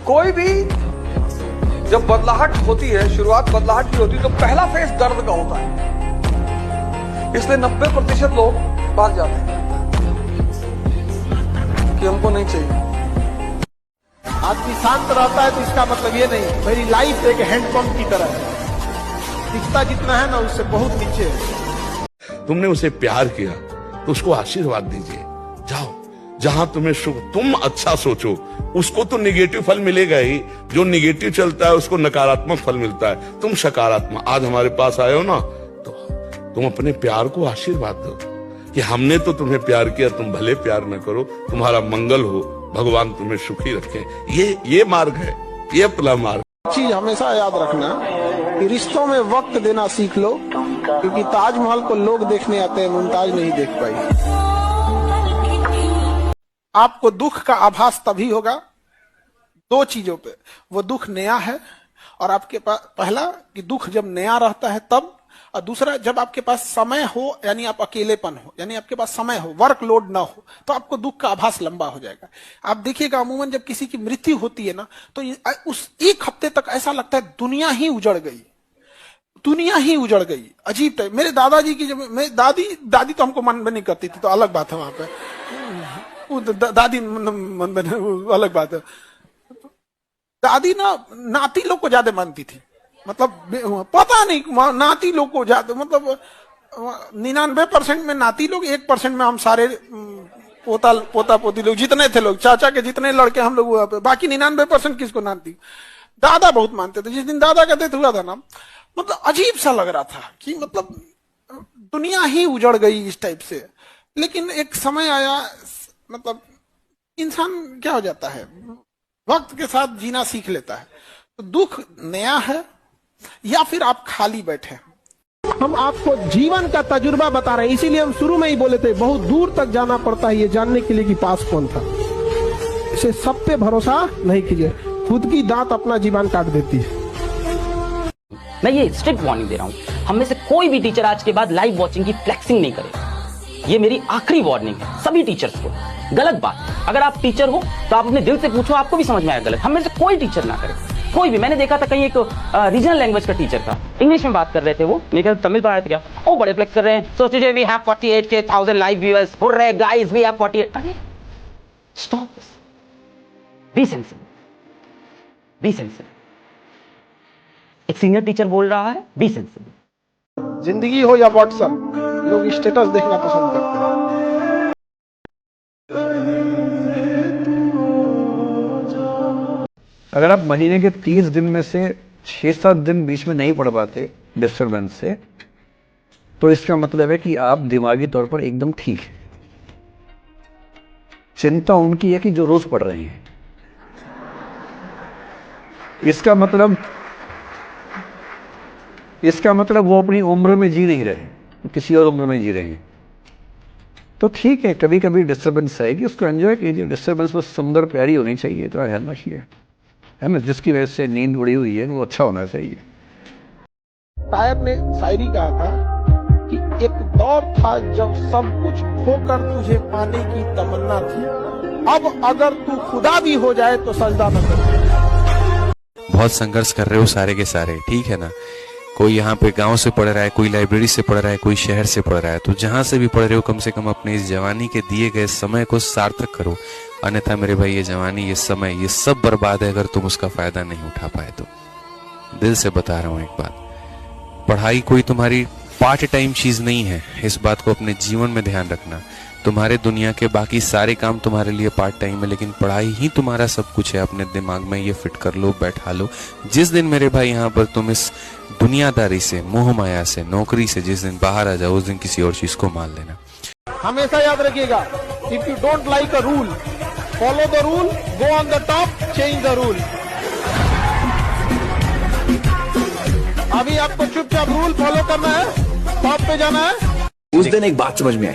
कोई भी जब बदलाहट होती है, शुरुआत बदलाहट की होती है, तो पहला फेज दर्द का होता है। इसलिए 90% लोग भाग जाते हैं कि हमको नहीं चाहिए। आदमी शांत रहता है तो इसका मतलब ये नहीं मेरी लाइफ एक हैंडपंप की तरह है, दिखता जितना है ना उससे बहुत नीचे है। तुमने उसे प्यार किया तो उसको आशीर्वाद दीजिए। जाओ जहां तुम्हें सुख, तुम अच्छा सोचो, उसको तो निगेटिव फल मिलेगा ही। जो निगेटिव चलता है उसको नकारात्मक फल मिलता है। तुम सकारात्मक आज हमारे पास आए हो ना, तो तुम अपने प्यार को आशीर्वाद दो कि हमने तो तुम्हें प्यार किया, तुम भले प्यार न करो, तुम्हारा मंगल हो, भगवान तुम्हें सुखी रखे। ये मार्ग है, ये अपना मार्ग। चीज हमेशा याद रखना कि रिश्तों में वक्त देना सीख लो, क्योंकि ताजमहल को लोग देखने आते हैं, मुमताज नहीं देख पाई। आपको दुख का आभास तभी होगा दो चीजों पे, वो दुख नया है और आपके पास पहला कि दुख जब नया रहता है तब, और दूसरा जब आपके पास समय हो, यानी आप अकेलेपन हो, यानी आपके पास समय हो, वर्कलोड ना हो, तो आपको दुख का आभास लंबा हो जाएगा। आप देखिएगा अमूमन जब किसी की मृत्यु होती है ना, तो उस एक हफ्ते तक ऐसा लगता है दुनिया ही उजड़ गई, दुनिया ही उजड़ गई। अजीब टाइप। मेरे दादाजी की जब मैं दादी तो हमको मन नहीं करती थी, तो अलग बात है, वहां पे दादी मन अलग बात है। दादी ना नाती लोग को ज्यादा मानती थी, मतलब पता नहीं नाती लोग को ज्यादा, मतलब 99% में नाती लोग, 1% में हम सारे पोता पोती लोग जितने थे, लोग चाचा के जितने लड़के हम लोग, बाकी 99% किसको नाती। दादा बहुत मानते थे। जिस दिन दादा का डेथ हुआ था ना, मतलब अजीब सा लग रहा था कि मतलब दुनिया ही उजड़ गई इस टाइप से। लेकिन एक समय आया, मतलब इंसान क्या हो जाता है, वक्त के साथ जीना सीख लेता है। तो दुख नया है या फिर आप खाली बैठे। हम आपको जीवन का तजुर्बा बता रहे हैं, इसीलिए हम शुरू में ही बोले थे बहुत दूर तक जाना पड़ता है ये जानने के लिए कि पास कौन था। इसे सब पे भरोसा नहीं कीजिए, खुद की दांत अपना जीवन काट देती है। मैं ये स्ट्रिक्ट वार्निंग दे रहा हूँ, हम में से कोई भी टीचर आज के बाद लाइव वॉचिंग की फ्लेक्सिंग नहीं करेगा। ये मेरी आखिरी वार्निंग है सभी टीचर्स को। गलत बात, अगर आप टीचर हो तो आप अपने दिल से पूछो, आपको भी समझ में आया गलत। हम में से कोई टीचर ना करे, कोई भी। मैंने देखा था कहीं एक रीजनल लैंग्वेज का टीचर था, इंग्लिश में बात कर रहे थे वो, नहीं क्या तमिल पढ़ा रहे थे क्या, ओ बड़े फ्लेक्स कर रहे हैं। So today we have 48,000 live viewers, hurray guys we have 48। अरे stop, be sensible, be sensible. एक सीनियर टीचर बोल रहा है, बी सेंसिबल। जिंदगी हो या व्हाट्सएप, लोग स्टेटस देखना पसंद करते हैं। अगर आप महीने के 30 दिन में से 6-7 दिन बीच में नहीं पढ़ पाते डिस्टर्बेंस से, तो इसका मतलब है कि आप दिमागी तौर पर एकदम ठीक है। चिंता उनकी है कि जो रोज पढ़ रहे हैं। इसका मतलब वो अपनी उम्र में जी नहीं रहे, किसी और उम्र में जी रहे हैं। तो ठीक है, कभी कभी डिस्टर्बेंस आएगी, उसको एंजॉय कीजिए। डिस्टर्बेंस बस सुंदर प्यारी होनी चाहिए, तो है ना, जिसकी वजह से नींद उड़ी हुई है वो अच्छा होना चाहिए। शायर ने शायरी कहा था कि एक दौर था जब सब कुछ खोकर तुझे पाने की तमन्ना थी, अब अगर तू खुदा भी हो जाए तो सजदा न कर। बहुत संघर्ष कर रहे हो सारे के सारे, ठीक है ना। कोई यहाँ पे गांव से पढ़ रहा है, कोई लाइब्रेरी से पढ़ रहा है, कोई शहर से पढ़ रहा है। तो जहां से भी पढ़ रहे हो, कम से कम अपने इस जवानी के दिए गए समय को सार्थक करो। अन्यथा मेरे भाई, ये जवानी, ये समय, ये सब बर्बाद है अगर तुम उसका फायदा नहीं उठा पाए तो। दिल से बता रहा हूं एक बात, पढ़ाई कोई तुम्हारी पार्ट टाइम चीज नहीं है। इस बात को अपने जीवन में ध्यान रखना। तुम्हारे दुनिया के बाकी सारे काम तुम्हारे लिए पार्ट टाइम है, लेकिन पढ़ाई ही तुम्हारा सब कुछ है। अपने दिमाग में ये फिट कर लो, बैठा लो। जिस दिन मेरे भाई यहाँ पर तुम इस दुनियादारी से, मोह माया से, नौकरी से जिस दिन बाहर आ जाओ, उस दिन किसी और चीज को मान लेना। हमेशा याद रखिएगा, if you don't like a rule, follow the rule, go on the top, change the rule. अभी आपको चुपचाप रूल फॉलो करना है, टॉप पे जाना है। उस दिन एक बात समझ में आई,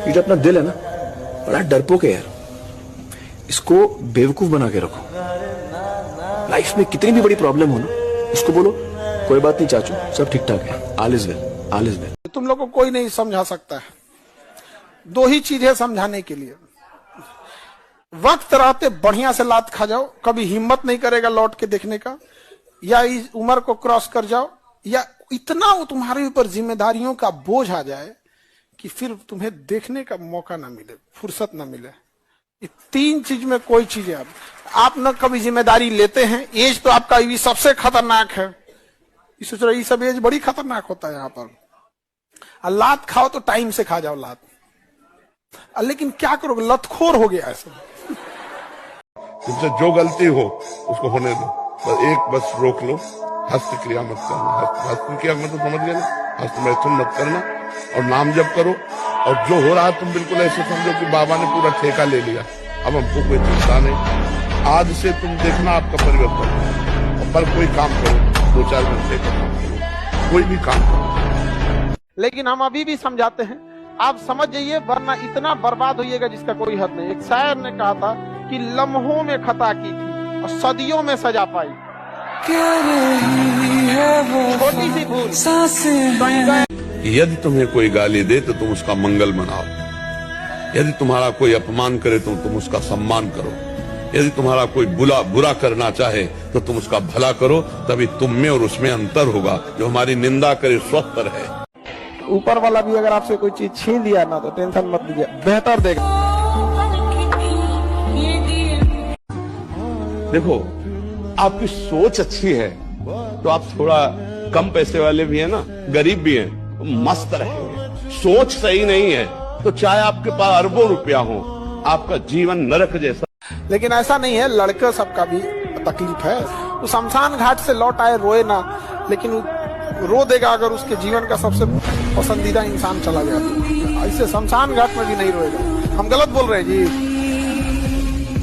ये जो अपना दिल है ना, बड़ा डरपोक है यार। इसको बेवकूफ बना के रखो। लाइफ में कितनी भी बड़ी प्रॉब्लम हो ना, उसको बोलो कोई बात नहीं चाचू, सब ठीक ठाक है, all is well, all is well. तुम लोग को कोई नहीं समझा सकता है। दो ही चीजें समझाने के लिए, वक्त रहते बढ़िया से लात खा जाओ, कभी हिम्मत नहीं करेगा लौट के देखने का, या इस उम्र को क्रॉस कर जाओ, या इतना वो तुम्हारे ऊपर जिम्मेदारियों का बोझ आ जाए कि फिर तुम्हें देखने का मौका ना मिले, फुर्सत ना मिले। ये तीन चीज में कोई चीज है। आप न कभी जिम्मेदारी लेते हैं, एज तो आपका ये सबसे खतरनाक है, सोच रहे ये सब एज बड़ी खतरनाक होता है यहाँ पर। लात खाओ तो टाइम से खा जाओ लात, लेकिन क्या करोगे, लतखोर हो गया ऐसा। तुमसे जो गलती हो उसको होने दो, बस रोक लो, हस्त क्रिया मत करना। हस्त क्रिया मतलब समझ गए ना, हस्त मैथुन मत करना, और नाम जप करो। और जो हो रहा है तुम बिल्कुल ऐसे समझो कि बाबा ने पूरा ठेका ले लिया, अब हमको कोई चिंता नहीं। आज से तुम देखना आपका परिवर्तन। पर कोई काम करो, 2-4 घंटे का काम करो, कोई भी काम करो। लेकिन हम अभी भी समझाते हैं, आप समझ जाइए वरना इतना बर्बाद होइएगा जिसका कोई हद नहीं। एक शायर ने कहा था कि लम्हों में खता की थी और सदियों में सजा पाई। छोटी सी भूल। यदि तुम्हें कोई गाली दे तो तुम उसका मंगल मनाओ, यदि तुम्हारा कोई अपमान करे तो तुम उसका सम्मान करो, यदि तुम्हारा कोई बुरा करना चाहे तो तुम उसका भला करो, तभी तुम में और उसमें अंतर होगा। जो हमारी निंदा करे स्वस्थ रहे। ऊपर वाला भी अगर आपसे कोई चीज छीन लिया ना तो टेंशन मत लीजिए, बेहतर देगा। देखो, आपकी सोच अच्छी है तो आप थोड़ा कम पैसे वाले भी है ना, गरीब भी हैं, तो मस्त रहेंगे। सोच सही नहीं है तो चाहे आपके पास अरबों रुपया हो, आपका जीवन नरक जैसा। लेकिन ऐसा नहीं है, लड़के सबका भी तकलीफ है। तो शमशान घाट से लौट आए रोए ना, लेकिन रो देगा अगर उसके जीवन का सबसे पसंदीदा इंसान चला गया तो। ऐसे शमशान घाट में भी नहीं रोएगा। हम गलत बोल रहे हैं जी?